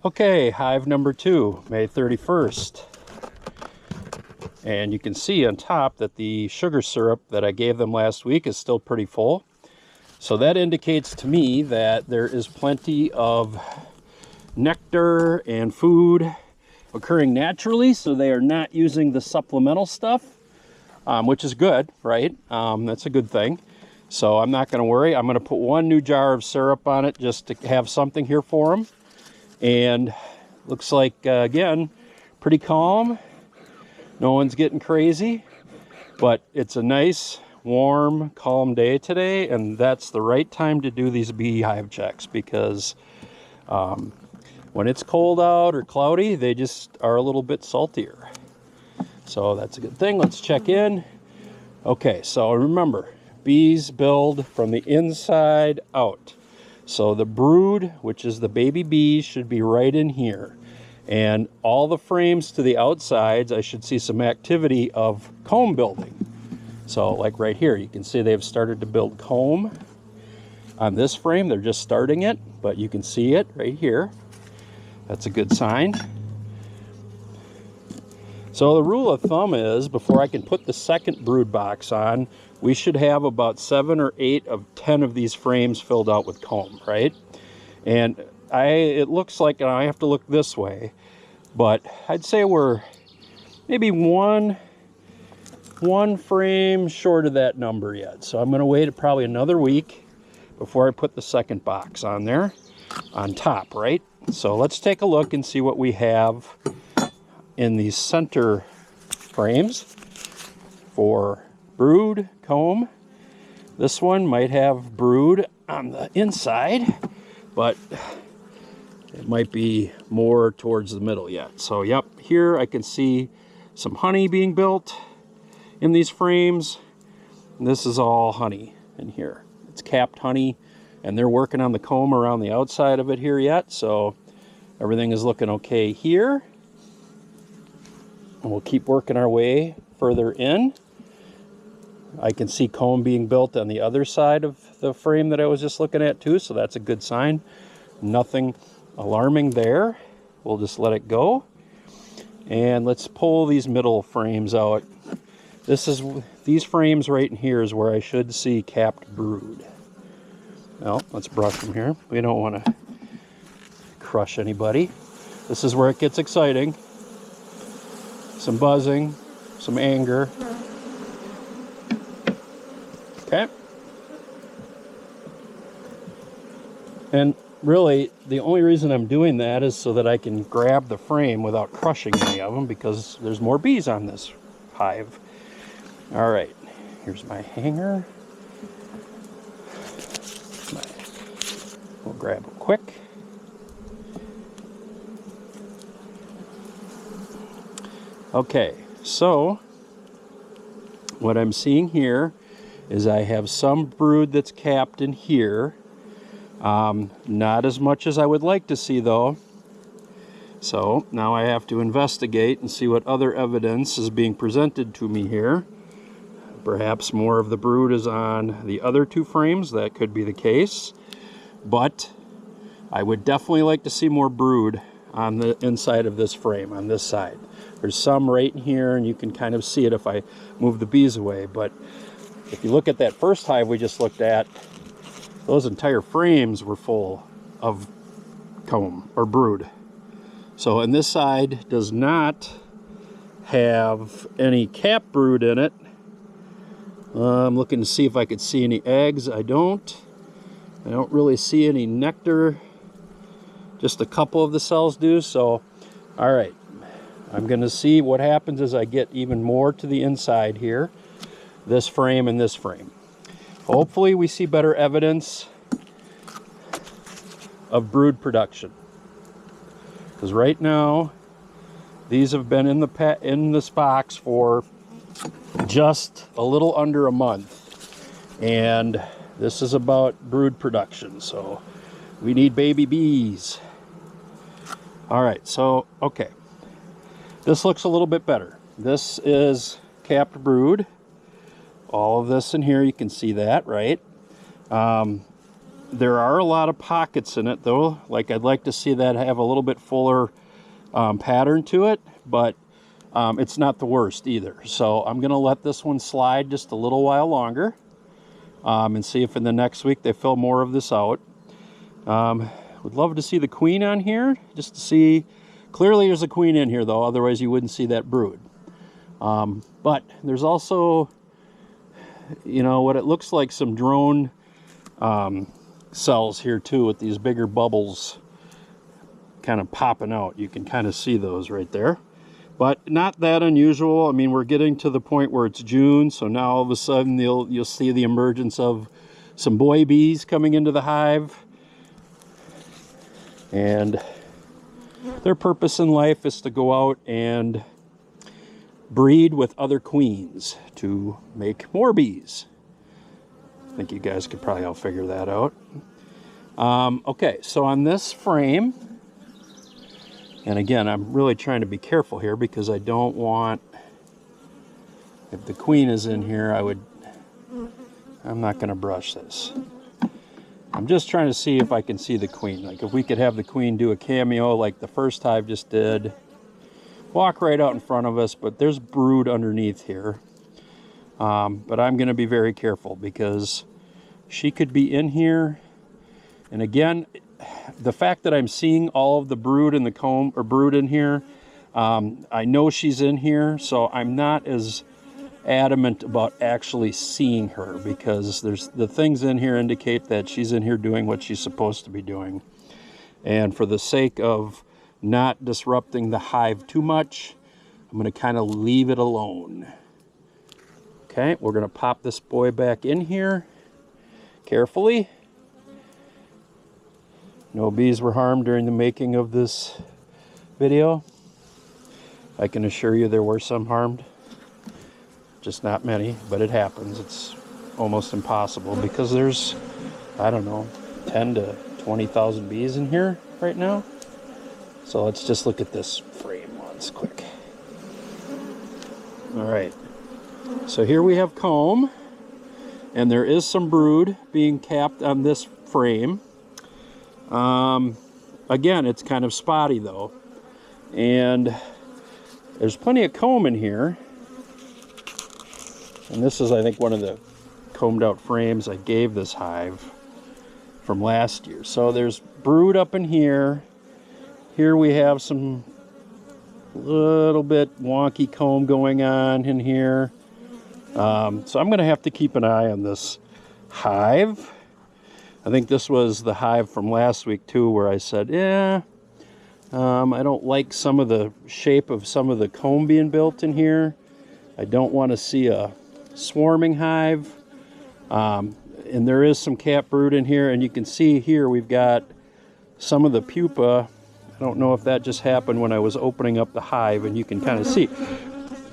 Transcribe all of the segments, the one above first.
Okay, hive number 2, May 31st. And you can see on top that the sugar syrup that I gave them last week is still pretty full. So that indicates to me that there is plenty of nectar and food occurring naturally, so they are not using the supplemental stuff, which is good, right? That's a good thing. So I'm not going to worry. I'm going to put 1 new jar of syrup on it just to have something here for them. And looks like, again, pretty calm. No one's getting crazy, but it's a nice, warm, calm day today, and that's the right time to do these beehive checks because when it's cold out or cloudy, they just are a little bit saltier. So that's a good thing. Let's check in. Okay, so remember, bees build from the inside out. So the brood, which is the baby bees, should be right in here. And all the frames to the outsides, I should see some activity of comb building. So like right here, you can see they've started to build comb. On this frame, they're just starting it, but you can see it right here. That's a good sign. So the rule of thumb is, before I can put the second brood box on, we should have about 7 or 8 of 10 of these frames filled out with comb, right? And it looks like, and I have to look this way, but I'd say we're maybe one frame short of that number yet. So I'm going to wait probably another week before I put the second box on there, on top, right? So let's take a look and see what we have in these center frames for brood, comb. This one might have brood on the inside, but it might be more towards the middle yet. So yep, here I can see some honey being built in these frames. And this is all honey in here. It's capped honey, and they're working on the comb around the outside of it here yet. So everything is looking okay here. And we'll keep working our way further in. I can see comb being built on the other side of the frame that I was just looking at too, so that's a good sign. Nothing alarming there. We'll just let it go. And let's pull these middle frames out. These frames right in here is where I should see capped brood. Well, let's brush them here. We don't want to crush anybody. This is where it gets exciting. Some buzzing, some anger. Okay. And really, the only reason I'm doing that is so that I can grab the frame without crushing any of them, because there's more bees on this hive. All right, here's my hanger. We'll grab them quick. Okay, so what I'm seeing here is I have some brood that's capped in here. Not as much as I would like to see though. So now I have to investigate and see what other evidence is being presented to me here. Perhaps more of the brood is on the other 2 frames. That could be the case. But I would definitely like to see more brood on the inside of this frame, on this side. There's some right in here, and you can kind of see it if I move the bees away. But if you look at that first hive we just looked at, those entire frames were full of comb or brood. So, and this side does not have any cap brood in it. I'm looking to see if I could see any eggs. I don't really see any nectar. Just a couple of the cells do. So, all right. I'm going to see what happens as I get even more to the inside here. This frame and this frame. Hopefully we see better evidence of brood production. Because right now, these have been in this box for just a little under a month. And this is about brood production. So we need baby bees. All right, so, okay. This looks a little bit better. This is capped brood. All of this in here, you can see that, right? There are a lot of pockets in it though. Like I'd like to see that have a little bit fuller pattern to it, but it's not the worst either. So I'm gonna let this one slide just a little while longer and see if in the next week they fill more of this out. Would love to see the queen on here, just to see. Clearly there's a queen in here though, otherwise you wouldn't see that brood. But there's also, you know, what it looks like some drone cells here too, with these bigger bubbles kind of popping out. You can kind of see those right there, but not that unusual. I mean, we're getting to the point where it's June, so now all of a sudden you'll see the emergence of some boy bees coming into the hive, and their purpose in life is to go out and breed with other queens to make more bees. I think you guys could probably all figure that out. Okay, so on this frame, and again, I'm really trying to be careful here because I don't want, if the queen is in here, I'm not going to brush this. I'm just trying to see if I can see the queen. Like if we could have the queen do a cameo like the first hive just did. Walk right out in front of us, but there's brood underneath here. But I'm going to be very careful because she could be in here. And again, the fact that I'm seeing all of the brood in the comb or brood in here, I know she's in here, so I'm not as adamant about actually seeing her because there's the things in here indicate that she's in here doing what she's supposed to be doing. And for the sake of not disrupting the hive too much, I'm going to kind of leave it alone. Okay, we're going to pop this boy back in here carefully. No bees were harmed during the making of this video. I can assure you there were some harmed. Just not many, but it happens. It's almost impossible because there's, I don't know, 10 to 20,000 bees in here right now. So let's just look at this frame once quick. All right, so here we have comb, and there is some brood being capped on this frame. Again, it's kind of spotty though, and there's plenty of comb in here. And this is, I think, one of the combed out frames I gave this hive from last year. So there's brood up in here. Here we have some little bit wonky comb going on in here. So I'm going to have to keep an eye on this hive. I think this was the hive from last week too, where I said, yeah, I don't like some of the shape of some of the comb being built in here. I don't want to see a swarming hive. And there is some cap brood in here, and you can see here we've got some of the pupa. I don't know if that just happened when I was opening up the hive, and you can kind of see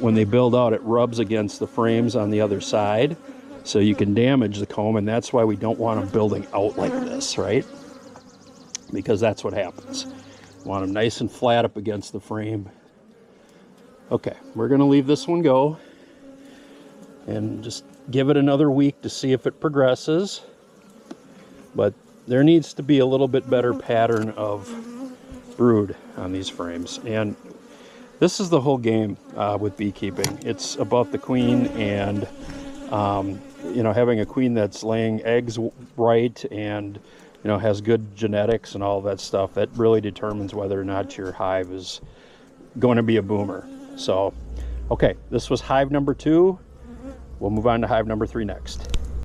when they build out, it rubs against the frames on the other side, so you can damage the comb, and that's why we don't want them building out like this, right? Because that's what happens. Want them nice and flat up against the frame. Okay, we're going to leave this one go and just give it another week to see if it progresses. But there needs to be a little bit better pattern of brood on these frames. And this is the whole game with beekeeping. It's about the queen and you know, having a queen that's laying eggs right and, you know, has good genetics and all that stuff. That really determines whether or not your hive is going to be a boomer. So, okay, this was hive number 2. We'll move on to hive number 3 next.